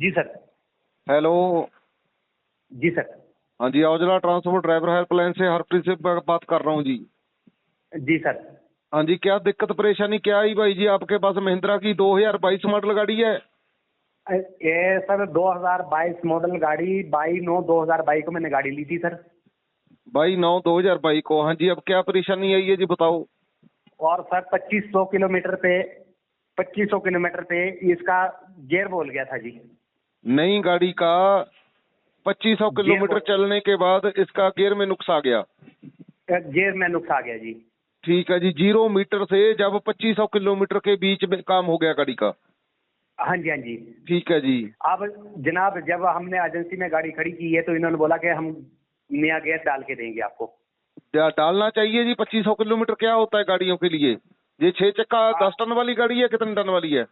जी sir. Hello. जी sir. हाँ जी, Aujla transport driver helpline से हरप्रीत से बात कर रहा हूँ जी। जी सर। हाँ जी, क्या दिक्कत परेशानी क्या आई भाई जी? आपके पास महिंद्रा की 2022 मॉडल गाड़ी है? ये सर 2022 मॉडल गाड़ी 22/9/2022 को मैंने गाड़ी ली थी सर। 22/9/2022 को। हाँ जी, अब क्या परेशानी आई है जी, बताओ। और सर 2500 किलोमीटर पे इसका गियर बोल गया था जी। नई गाड़ी का 2500 किलोमीटर चलने के बाद इसका गियर में नुक्स आ गया? गियर में नुक्स आ गया जी। ठीक है जी। 0 मीटर से जब 2500 किलोमीटर के बीच में काम हो गया गाड़ी का? हाँ जी, हाँ जी। ठीक है जी। अब जनाब जब हमने एजेंसी में गाड़ी खड़ी की है तो इन्होंने बोला कि हम नया गियर डाल के देंगे आपको। डालना चाहिए जी। 2500 किलोमीटर क्या होता है गाड़ियों के लिए? ये 6 चक्का 10 टन वाली गाड़ी है, कितने टन वाली है?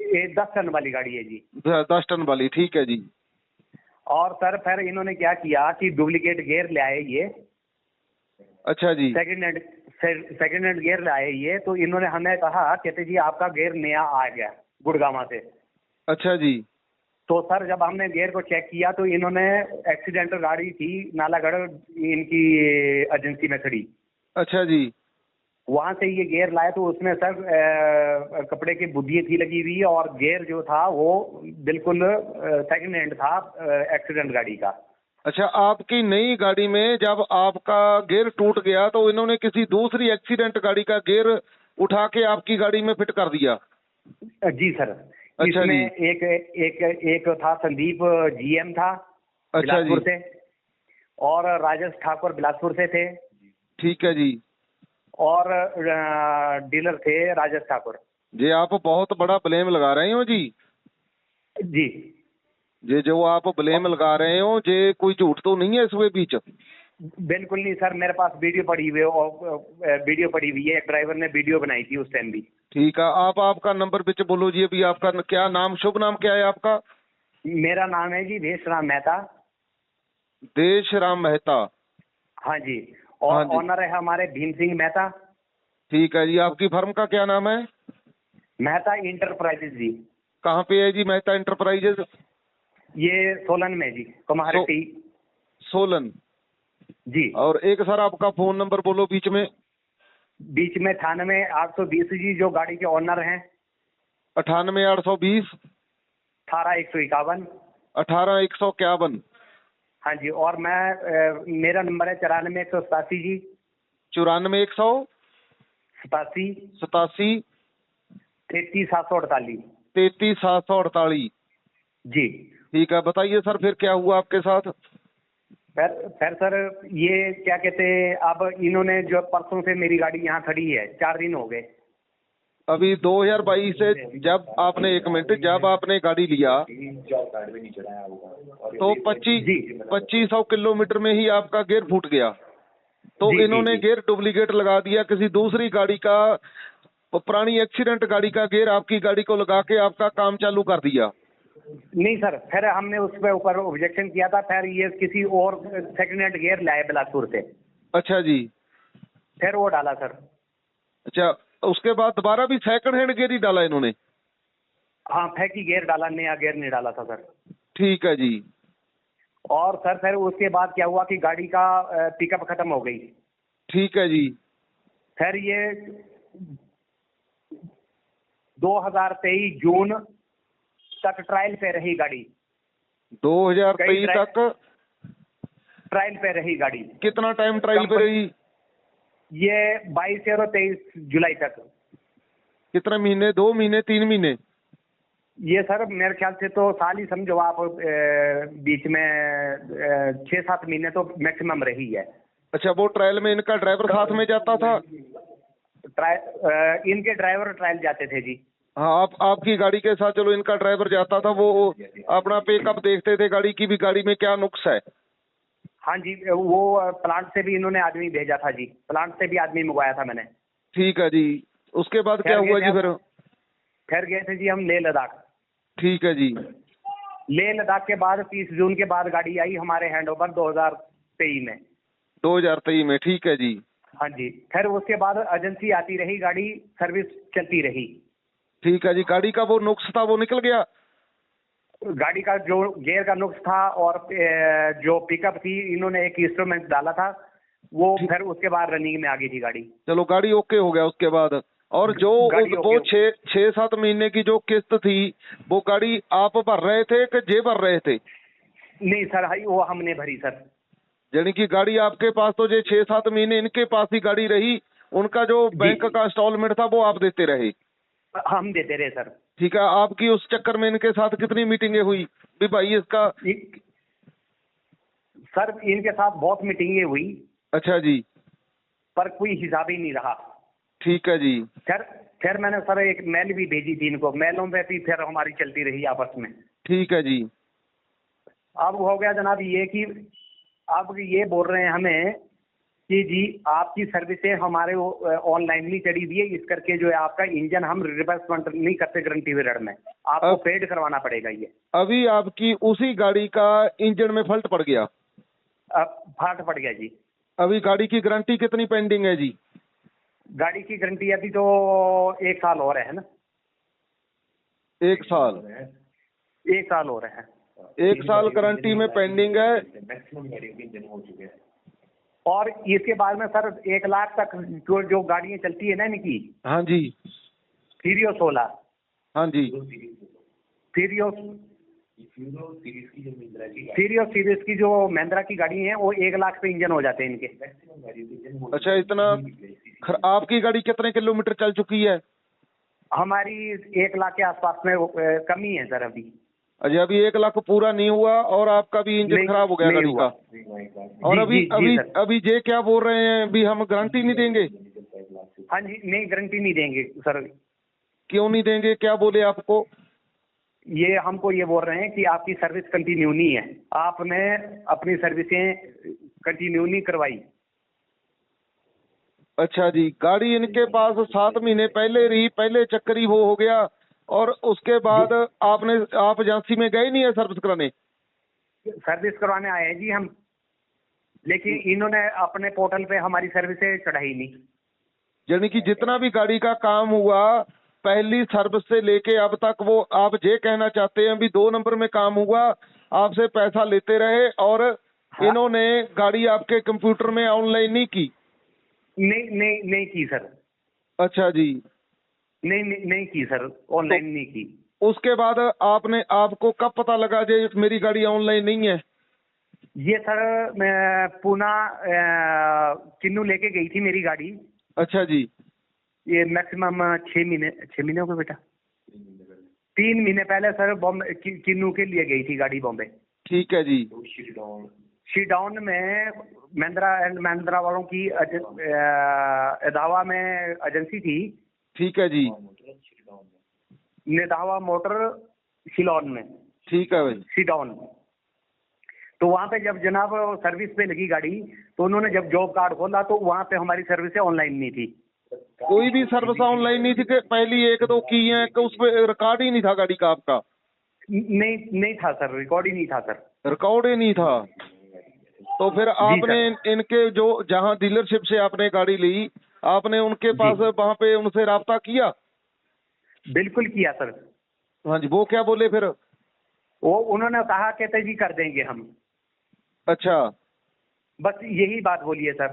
ये 10 टन वाली गाड़ी है जी। 10 टन वाली, ठीक है जी। और सर फिर इन्होंने क्या किया कि डुप्लीकेट गियर ले आए ये। अच्छा जी। सेकंड हैंड गियर लाए ये, तो इन्होंने हमें कहा कहते जी आपका गियर नया आ गया गुड़गांव से। अच्छा जी। तो सर जब हमने गियर को चेक किया तो इन्होंने एक्सीडेंटल गाड़ी थी नालागढ़ इनकी एजेंसी में खड़ी। अच्छा जी। वहां से ये गियर लाए तो उसमें सर कपड़े की बुद्धियां थी लगी हुई और गियर जो था वो बिल्कुल सेकंड हैंड था एक्सीडेंट गाड़ी का। अच्छा, आपकी नई गाड़ी में जब आपका गियर टूट गया तो इन्होंने किसी दूसरी एक्सीडेंट गाड़ी का गियर उठा के आपकी गाड़ी में फिट कर दिया? जी सर। अच्छा इसमें जी। एक एक एक था संदीप जीएम था अच्छा बिलासपुर जी। से, और राजेश ठाकुर बिलासपुर से थे, ठीक है जी। और डीलर थे राजेश ठाकुर जी, आप बहुत बड़ा ब्लेम लगा रहे हो जी। जी। ये जो आप ब्लेम लगा रहे हो, ये कोई झूठ तो नहीं है इसके बीच? बिल्कुल नहीं सर, मेरे पास वीडियो पड़ी हुई है और वीडियो पड़ी हुई है, एक ड्राइवर ने वीडियो बनाई थी उस टाइम भी। ठीक है, आप आपका नंबर बीच बोलो जी। अभी आपका क्या नाम, शुभ नाम क्या है आपका? मेरा नाम है जी देशराम मेहता। देशराम मेहता। हाँ जी। हाँ और जी। ऑनर है हमारे भीम सिंह मेहता। ठीक है जी। आपकी फर्म का क्या नाम है? मेहता इंटरप्राइजेज जी। कहाँ पे है जी मेहता इंटरप्राइजेज? ये सोलन में जी, कुम्हारट्टी। सोलन। जी। और एक सर आपका फोन नंबर बोलो बीच में। बीच में 98 820 जी, जो गाड़ी के ऑनर हैं। 98 820 18 151। 18 151। हाँ जी। और मैं मेरा नंबर है 94 187 जी। 94 87 187 33 748 33 748। जी। ठीक है, बताइए सर फिर क्या हुआ आपके साथ? फिर सर ये क्या कहते हैं, अब इन्होंने जो परसों से मेरी गाड़ी यहाँ खड़ी है 4 दिन हो गए। अभी 2022 से जब आपने, 1 मिनट, जब आपने गाड़ी लिया तो 2500 किलोमीटर में ही आपका गियर फूट गया। तो जी जी इन्होंने जी। गियर डुप्लीकेट लगा दिया, किसी दूसरी गाड़ी का, पुरानी एक्सीडेंट गाड़ी का गियर आपकी गाड़ी को लगा के आपका काम चालू कर दिया। नहीं सर, फिर हमने उस पे ऊपर ऑब्जेक्शन किया था, फिर ये किसी और सेकंड हैंड गियर लाए बिलासपुर से, अच्छा जी। फिर वो डाला सर। अच्छा, उसके बाद दोबारा भी सेकंड हैंड गियर ही डाला इन्होंने? हाँ, फैकी गियर डाला, नया गियर नहीं डाला था सर। ठीक है जी। और सर फिर उसके बाद क्या हुआ कि गाड़ी का पिकअप खत्म हो गई। ठीक है जी। फिर ये 2023 जून तक ट्रायल पे रही गाड़ी। 2023 तक ट्रायल पे रही गाड़ी। कितना टाइम ट्रायल पे रही? ये 22 और 23 जुलाई तक। कितने महीने, 2 महीने, 3 महीने? ये सर मेरे ख्याल से तो साल ही समझो आप, बीच में 6-7 महीने तो मैक्सिमम रही है। अच्छा, वो ट्रायल में इनका ड्राइवर साथ में जाता था? इनके ड्राइवर ट्रायल जाते थे जी। हाँ, आपकी गाड़ी के साथ चलो इनका ड्राइवर जाता था, वो अपना पेकअप देखते थे गाड़ी की भी, गाड़ी में क्या नुक्स है। हाँ जी, वो प्लांट से भी इन्होंने आदमी भेजा था जी, प्लांट से भी आदमी मंगवाया था मैंने। ठीक है जी। उसके बाद क्या हुआ जी फिर गए थे जी हम लेह लद्दाख। ठीक है जी। लेह लद्दाख के बाद 30 जून के बाद गाड़ी आई हमारे हैंडओवर 2023 में। 2023 में, ठीक है जी। हाँ जी। फिर उसके बाद एजेंसी आती रही, गाड़ी सर्विस चलती रही। ठीक है जी। गाड़ी का वो नुक्स था वो निकल गया? गाड़ी का जो गियर का नुक्स था और जो पिकअप थी, इन्होंने एक इंस्ट्रूमेंट डाला था, वो फिर उसके बाद रनिंग में आ गई थी गाड़ी। चलो गाड़ी ओके हो गया उसके बाद। और जो वो 6-7 महीने की जो किस्त थी वो गाड़ी आप भर रहे थे कि जे भर रहे थे? नहीं सर, वो हमने भरी सर। यानी कि गाड़ी आपके पास तो जो 6-7 महीने इनके पास ही गाड़ी रही, उनका जो बैंक का इंस्टॉलमेंट था वो आप देते रहे? हम देते रहे सर। ठीक है। आपकी उस चक्कर में इनके साथ कितनी मीटिंगें हुई भी भाई इसका? सर इनके साथ बहुत मीटिंगें हुई। अच्छा जी। पर कोई हिसाब ही नहीं रहा। ठीक है जी। फिर मैंने सर एक मेल भी भेजी थी इनको, मेलों पे भी फिर हमारी चलती रही आपस में। ठीक है जी। अब हो गया जनाब ये कि अब ये बोल रहे हैं हमें कि जी आपकी सर्विसें हमारे ऑनलाइन नहीं चढ़ी हुई है, इस करके जो है आपका इंजन हम रिप्लेसमेंट नहीं करते गारंटी पीरियड में, आपको पेड करवाना पड़ेगा। ये अभी आपकी उसी गाड़ी का इंजन में फॉल्ट पड़ गया? फाल्ट पड़ गया जी। अभी गाड़ी की गारंटी कितनी पेंडिंग है जी? गाड़ी की गारंटी अभी तो 1 साल और है ना। 1 साल? 1 साल और है। 1 साल गारंटी में पेंडिंग है। मैक्सिमम गाड़ियों के इंजन हो चुके हैं। और इसके बाद में सर 1 लाख तक जो गाड़ियां चलती है ना इनकी। हाँ जी। फीरियो 16। हाँ जी। फीरियो सीरीज की जो महिंद्रा की गाड़ी है वो 1 लाख पे इंजन हो जाते हैं इनके। अच्छा इतना? आपकी गाड़ी कितने किलोमीटर चल चुकी है? हमारी 1 लाख के आसपास में कमी है सर अभी। अच्छा अभी 1 लाख पूरा नहीं हुआ और आपका भी इंजन खराब हो गया गाड़ी का? और अभी जे क्या बोल रहे हैं भी हम गारंटी नहीं देंगे? हाँ जी, नहीं गारंटी नहीं देंगे सर। क्यों नहीं देंगे, क्या बोले आपको? ये हमको ये बोल रहे हैं कि आपकी सर्विस कंटिन्यू नहीं है, आपने अपनी सर्विसें कंटिन्यू नहीं करवाई। अच्छा जी। गाड़ी इनके पास 7 महीने पहले रही, पहले चक्करी वो हो गया और उसके बाद आप एजेंसी में गए नहीं है सर्विस कराने? सर्विस करवाने आए हैं जी हम, लेकिन इन्होंने अपने पोर्टल पे हमारी सर्विसें चढ़ाई नहीं। यानी कि जितना भी गाड़ी का काम हुआ पहली सर्विस से लेके अब तक, वो आप ये कहना चाहते हैं भी 2 नंबर में काम हुआ, आपसे पैसा लेते रहे और हाँ? इन्होंने गाड़ी आपके कंप्यूटर में ऑनलाइन नहीं की? नहीं की सर। अच्छा जी। नहीं की सर, ऑनलाइन नहीं की। उसके बाद आपको कब पता लगा जे मेरी गाड़ी ऑनलाइन नहीं है? ये सर मैं पूना किन्नू लेके गई थी मेरी गाड़ी। अच्छा जी। ये मैक्सिमम 6 महीने हो गए बेटा। 3 महीने पहले सर बॉम्बे किन्नू के लिए गई थी गाड़ी बॉम्बे। ठीक है जी। शीडाउन में महिंद्रा वालों की एदावा में एजेंसी थी। ठीक है जी। नेदावा मोटर शिलॉन में। ठीक है भाई। शीडाउन। तो वहां पे जब जनाब सर्विस पे लगी गाड़ी, तो उन्होंने जब जॉब कार्ड खोला तो वहां पे हमारी सर्विस ऑनलाइन नहीं थी। कोई भी सर्विस ऑनलाइन नहीं थी कि पहली 1-2 की है कि उस पर रिकॉर्ड ही नहीं था गाड़ी का आपका? नहीं था सर, रिकॉर्ड ही नहीं था सर। रिकॉर्ड ही नहीं था। तो फिर आपने इनके जो जहां डीलरशिप से आपने गाड़ी ली, आपने उनके पास वहां पे उनसे राब्ता किया? बिल्कुल किया सर। हाँ जी। वो क्या बोले फिर? वो उन्होंने कहा कहते जी कर देंगे हम। अच्छा। बस यही बात बोली है सर।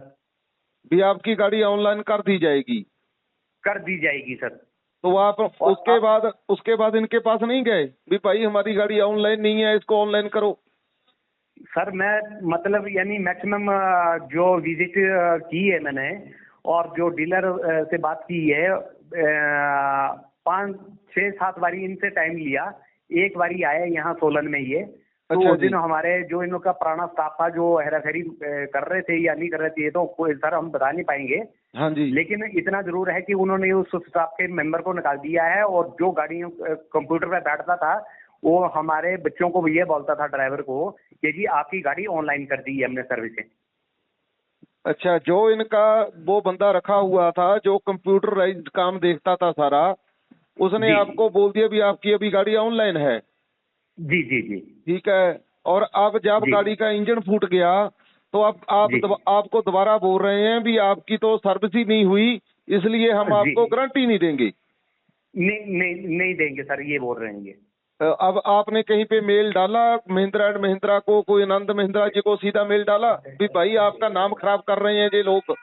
भी आपकी गाड़ी ऑनलाइन कर दी जाएगी? कर दी जाएगी सर। तो आप उसके बाद इनके पास नहीं गए भी भाई हमारी गाड़ी ऑनलाइन नहीं है, इसको ऑनलाइन करो? सर मैं मतलब यानी मैक्सिमम जो विजिट की है मैंने और जो डीलर से बात की है, 5-6-7 बारी इनसे टाइम लिया। एक बारी आए यहाँ सोलन में ये। तो अच्छा उस दिन हमारे जो इनका पुराना स्टाफ था जो हेराफेरी कर रहे थे या नहीं कर रहे थे ये तो सर हम बता नहीं पाएंगे। हाँ जी। लेकिन इतना जरूर है कि उन्होंने उस स्टाफ के मेंबर को निकाल दिया है और जो गाड़ी कंप्यूटर पे बैठता था वो हमारे बच्चों को भी ये बोलता था, ड्राइवर को, कि जी आपकी गाड़ी ऑनलाइन कर दी है हमने सर्विसें। अच्छा। जो इनका वो बंदा रखा हुआ था जो कंप्यूटराइज्ड काम देखता था सारा, उसने आपको बोल दिया भी आपकी अभी गाड़ी ऑनलाइन है? जी जी जी। ठीक है। और अब जब गाड़ी का इंजन फूट गया तो अब आपको दोबारा बोल रहे हैं भी आपकी तो सर्विस ही नहीं हुई, इसलिए हम आपको गारंटी नहीं देंगे? नहीं देंगे सर, ये बोल रहे हैं ये। अब आपने कहीं पे मेल डाला महिंद्रा एंड महिंद्रा को, कोई आनंद महिंद्रा जी को सीधा मेल डाला भी भाई आपका नाम खराब कर रहे हैं ये लोग?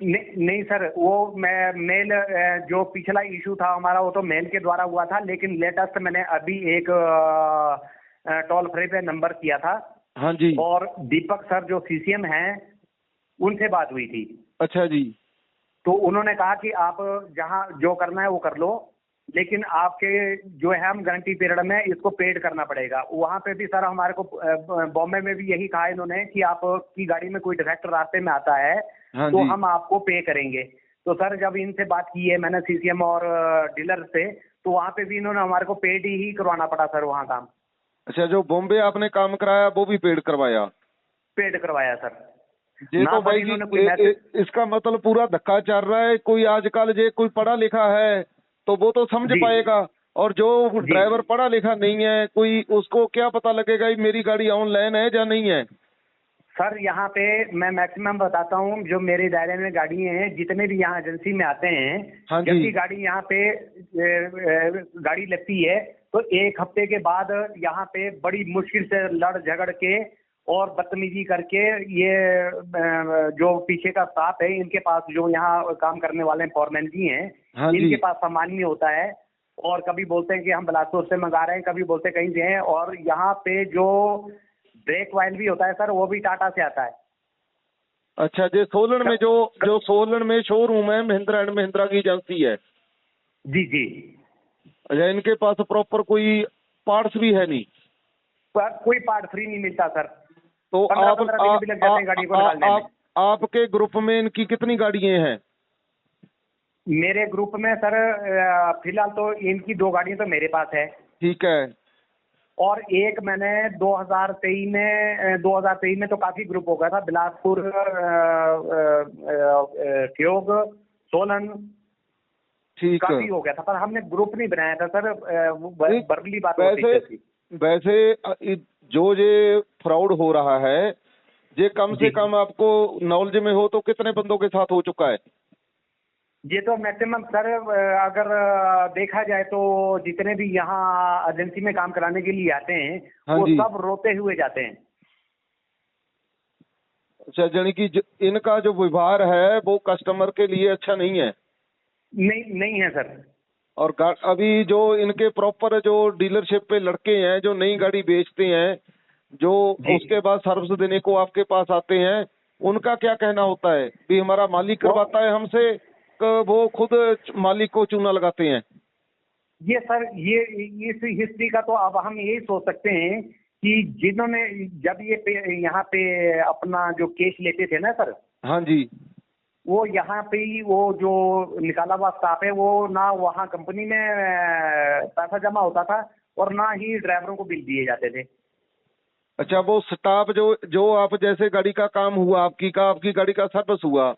नहीं सर, वो मैं मेल जो पिछला इशू था हमारा वो तो मेल के द्वारा हुआ था, लेकिन लेटेस्ट मैंने अभी एक टोल फ्री पे नंबर किया था। हाँ जी। और दीपक सर जो सीसीएम हैं उनसे बात हुई थी। अच्छा जी। तो उन्होंने कहा कि आप जहां जो करना है वो कर लो, लेकिन आपके जो है हम गारंटी पीरियड में इसको पेड करना पड़ेगा। वहां पे भी सर हमारे को बॉम्बे में भी यही कहा इन्होंने कि आपकी गाड़ी में कोई डिफेक्ट रास्ते में आता है हाँ तो जी। हम आपको पे करेंगे। तो सर जब इनसे बात की है मैंने सीसीएम और डीलर से, तो वहां पे भी इन्होंने हमारे को पेड ही करवाना पड़ा सर वहाँ काम। अच्छा, जो बॉम्बे आपने काम कराया वो भी पेड करवाया? पेड करवाया सर। ये ना तो सर भाई जी इन्होंने कोई मैसेज। इसका मतलब पूरा धक्का चल रहा है। कोई आजकल जे कोई पढ़ा लिखा है तो वो तो समझ जी पाएगा, और जो जी ड्राइवर पढ़ा लिखा नहीं है कोई, उसको क्या पता लगेगा कि मेरी गाड़ी ऑनलाइन है या नहीं है? सर यहाँ पे मैं मैक्सिमम बताता हूँ, जो मेरे दायरे में गाड़ी हैं जितने भी यहाँ एजेंसी में आते हैं, हाँ जब जी। भी गाड़ी यहाँ पे गाड़ी लगती है तो एक हफ्ते के बाद यहाँ पे बड़ी मुश्किल से लड़ झगड़ के और बदतमीजी करके ये जो पीछे का स्टाफ है इनके पास, जो यहाँ काम करने वाले फॉरमैन जी हैं, हाँ जी। इनके पास सामान नहीं होता है। और कभी बोलते हैं कि हम बिलासपुर से मंगा रहे हैं, कभी बोलते हैं कहीं से हैं। और यहाँ पे जो ब्रेक ऑयल भी होता है सर वो भी टाटा से आता है। अच्छा, जो सोलन में जो सोलन में शोरूम है महिंद्रा एंड महिंद्रा की एजेंसी है? जी जी। अच्छा, इनके पास प्रॉपर कोई पार्ट्स भी है नहीं? कोई पार्ट फ्री नहीं मिलता सर। तो 15-15 दिन भी लग जाते हैं गाड़ी को निकालने में। आपके ग्रुप में इनकी कितनी गाड़ियां हैं? मेरे ग्रुप में सर फिलहाल तो इनकी 2 गाड़ियां तो मेरे पास है। ठीक है। और एक मैंने 2023 में तो काफी ग्रुप हो गया था, बिलासपुर, ठियोग, सोलन, ठीक है। काफी हो गया था, पर हमने ग्रुप नहीं बनाया था सर। वो बर्बली बात होती थी। वैसे जो ये फ्रॉड हो रहा है, ये कम से कम आपको नॉलेज में हो तो कितने बंदों के साथ हो चुका है? ये तो मैक्सिमम सर अगर देखा जाए तो जितने भी यहाँ एजेंसी में काम कराने के लिए आते हैं, हाँ वो जी। सब रोते हुए जाते हैं। अच्छा, यानी कि इनका जो व्यवहार है वो कस्टमर के लिए अच्छा नहीं है? नहीं है सर। और अभी जो इनके प्रॉपर जो डीलरशिप पे लड़के हैं जो नई गाड़ी बेचते हैं, जो उसके बाद सर्विस देने को आपके पास आते हैं, उनका क्या कहना होता है कि हमारा मालिक करवाता है हमसे, वो खुद मालिक को चूना लगाते हैं? ये सर ये इस हिस्ट्री का तो अब हम यही सोच सकते हैं कि जिन्होंने जब ये यहाँ पे अपना जो केस लेते थे ना सर, हाँ जी। वो यहाँ पे ही वो जो निकाला हुआ स्टाफ है वो ना वहाँ कंपनी में पैसा जमा होता था और ना ही ड्राइवरों को बिल दिए जाते थे। अच्छा, वो स्टाफ जो आप जैसे गाड़ी का काम हुआ आपकी गाड़ी का सर्विस हुआ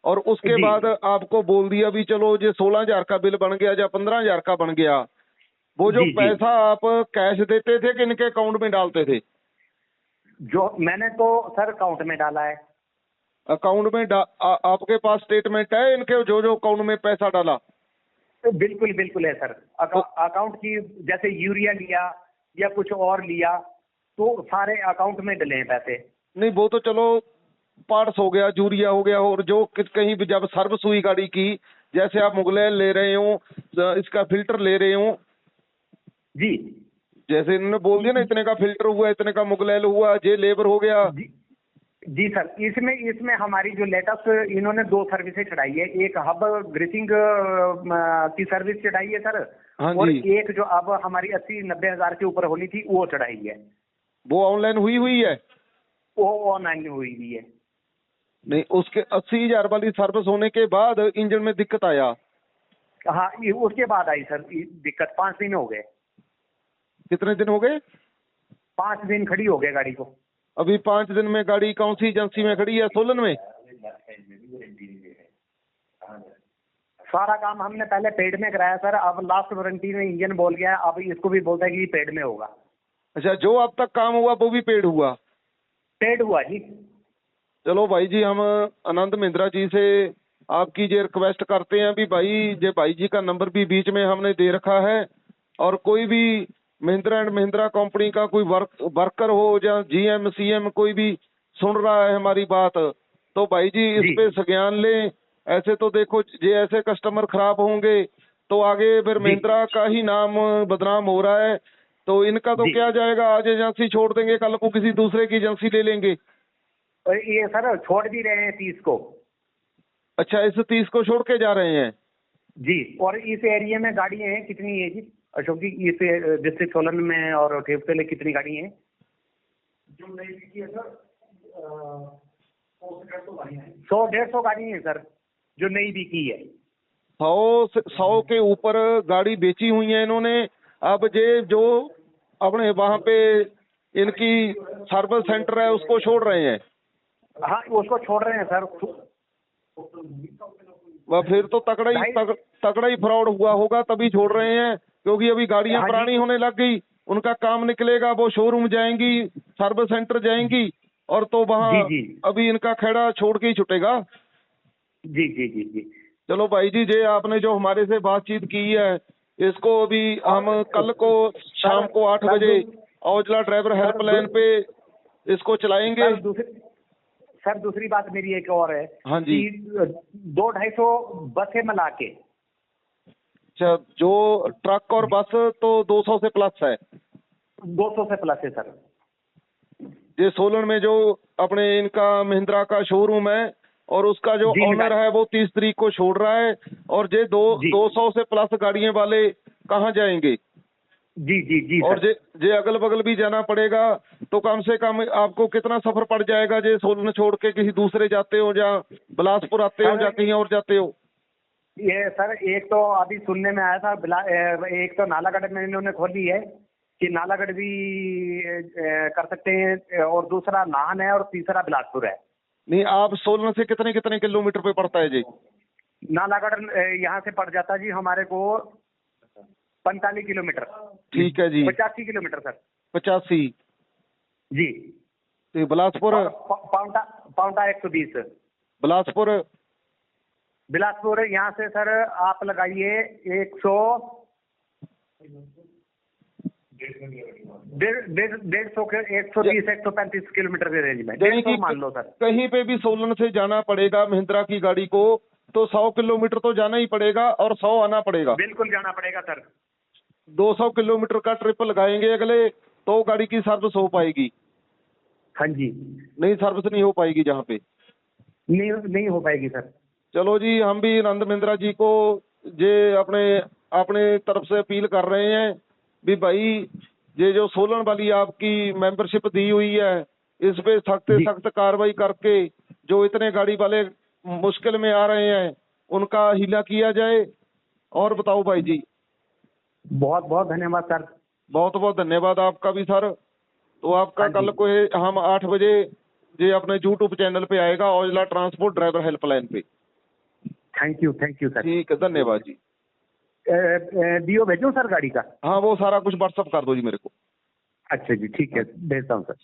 और उसके बाद आपको बोल दिया भी चलो ये 16,000 का बिल बन गया या 15,000 का बन गया, वो जो पैसा आप कैश देते थे कि इनके अकाउंट में डालते थे? जो मैंने तो सर अकाउंट में डाला है। अकाउंट में आपके पास स्टेटमेंट है इनके जो अकाउंट में पैसा डाला? तो बिल्कुल है सर। अकाउंट की जैसे यूरिया लिया या कुछ और लिया तो सारे अकाउंट में डले हैं पैसे। नहीं, वो तो चलो पार्ट्स हो गया, यूरिया हो गया, और जो कहीं भी जब सर्विस हुई गाड़ी की, जैसे आप मुगलैल ले रहे हो, इसका फिल्टर ले रहे हो जी, जैसे इन्होंने बोल दिया ना इतने का फिल्टर हुआ, इतने का मुगलैल हुआ, ये लेबर हो गया। जी सर। इसमें हमारी जो लेटेस्ट इन्होंने 2 सर्विसें चढ़ाई है। एक हब ग्रीसिंग की सर्विस चढ़ाई है सर। हाँ और जी। एक जो अब हमारी 80-90 हजार के ऊपर होनी थी वो चढ़ाई है। वो ऑनलाइन हुई है? वो ऑनलाइन हुई है। नहीं, उसके 80,000 वाली सर्विस होने के बाद इंजन में दिक्कत आया? हाँ, उसके बाद आई सर दिक्कत। 5 दिन हो गए। कितने दिन हो गए? 5 दिन खड़ी हो गए गाड़ी को। अभी 5 दिन में गाड़ी कौन सी एजेंसी में खड़ी है? सोलन में? सारा काम हमने पहले पेड में कराया सर, अब लास्ट वारंटी में इंजन बोल गया, अब इसको भी बोलता है कि पेड में होगा। अच्छा, जो अब तक काम हुआ वो भी पेड हुआ? पेड हुआ जी। चलो भाई जी, हम आनंद महिंद्रा जी से आपकी ये रिक्वेस्ट करते हैं भी भाई जी का नंबर भी बीच में हमने दे रखा है, और कोई भी महिंद्रा एंड महिंद्रा कंपनी का कोई वर्कर हो या GM CM कोई भी सुन रहा है हमारी बात, तो भाई जी इस जी। पे संज्ञान लें। ऐसे तो देखो ये ऐसे कस्टमर खराब होंगे तो आगे फिर जी। महिंद्रा का ही नाम बदनाम हो रहा है। तो इनका तो जी। क्या जाएगा, आज एजेंसी छोड़ देंगे कल को किसी दूसरे की एजेंसी ले लेंगे। और ये सर छोड़ भी रहे हैं 30 को। अच्छा, इस 30 को छोड़ के जा रहे हैं जी। और इस एरिया में गाड़ियां हैं कितनी है जी अशोक जी, इस डिस्ट्रिक्ट सोलन में और ठेपते कितनी गाड़ी हैं? जो नई बिकी है सर 100-150 गाड़ी है सर जो नई बिकी है। 100 के ऊपर गाड़ी बेची हुई है इन्होंने। अब ये जो अपने वहां पे इनकी सर्विस सेंटर है उसको छोड़ रहे हैं। हाँ उसको छोड़ रहे हैं सर। वह फिर तो तगड़ा ही फ्रॉड हुआ होगा, तभी छोड़ रहे हैं, क्योंकि अभी गाड़ियां हाँ पुरानी जी। होने लग गई, उनका काम निकलेगा, वो शोरूम जाएंगी, सर्विस सेंटर जाएंगी, और तो वहाँ जी। जी अभी इनका खेड़ा छोड़ के ही छुटेगा। जी जी जी जी। चलो भाई जी, जे आपने जो हमारे से बातचीत की है इसको अभी हम कल को शाम को 8 बजे औजला ड्राइवर हेल्पलाइन पे इसको चलाएंगे। सर दूसरी बात मेरी एक और है। हाँ जी। कि 200-250 बसें मिला के। अच्छा, जो ट्रक और बस तो 200 से प्लस है। 200 से प्लस है सर। ये सोलन में जो अपने इनका महिंद्रा का शोरूम है और उसका जो जी, ऑनर है वो 30 तारीख को छोड़ रहा है, और ये जी। 200 से प्लस गाड़ियां वाले कहाँ जाएंगे? जी जी जी और सर। जे अगल बगल भी जाना पड़ेगा तो कम से कम आपको कितना सफर पड़ जाएगा, जे सोलन छोड़ के किसी दूसरे जाते हो, या बिलासपुर आते हो, या कहीं और जाते हो? ये सर एक तो अभी सुनने में आया था एक तो नालागढ़ में इन्होंने खोली है कि नालागढ़ भी कर सकते हैं, और दूसरा नाहन है, और तीसरा बिलासपुर है। नहीं, आप सोलन से कितने कितने किलोमीटर पे पड़ता है जी? नालागढ़ यहाँ से पड़ जाता जी हमारे को 45 किलोमीटर। ठीक है जी। 85 किलोमीटर सर। 85 जी। तो बिलासपुर? पाउंटा 120। बिलासपुर यहाँ से सर आप लगाइए 120-135 किलोमीटर के रेंज में। 150 मान लो सर। कहीं पे भी सोलन से जाना पड़ेगा महिंद्रा की गाड़ी को तो 100 किलोमीटर तो जाना ही पड़ेगा और 100 आना पड़ेगा। बिल्कुल जाना पड़ेगा सर। 200 किलोमीटर का ट्रिप लगाएंगे अगले, तो गाड़ी की सर्विस हो पाएगी। हाँ जी। नहीं, सर्विस नहीं हो पाएगी जहाँ पे। नहीं हो पाएगी सर। चलो जी, हम भी नंद महिंद्रा जी को ये अपने तरफ से अपील कर रहे हैं भी भाई, ये जो सोलन वाली आपकी मेंबरशिप दी हुई है इस पे सख्त से सख्त कार्रवाई करके जो इतने गाड़ी वाले मुश्किल में आ रहे हैं उनका हीला किया जाए। और बताओ भाई जी। बहुत बहुत धन्यवाद सर। बहुत बहुत धन्यवाद आपका भी सर। तो आपका कल को हम 8 बजे ये अपने YouTube चैनल पे आएगा, औजला ट्रांसपोर्ट ड्राइवर हेल्पलाइन पे। Thank you sir. ठीक है, धन्यवाद जी। डीओ भेजूं सर गाड़ी का? हाँ, वो सारा कुछ व्हाट्सअप कर दो जी मेरे को। अच्छा जी, ठीक है, भेजता हूँ सर।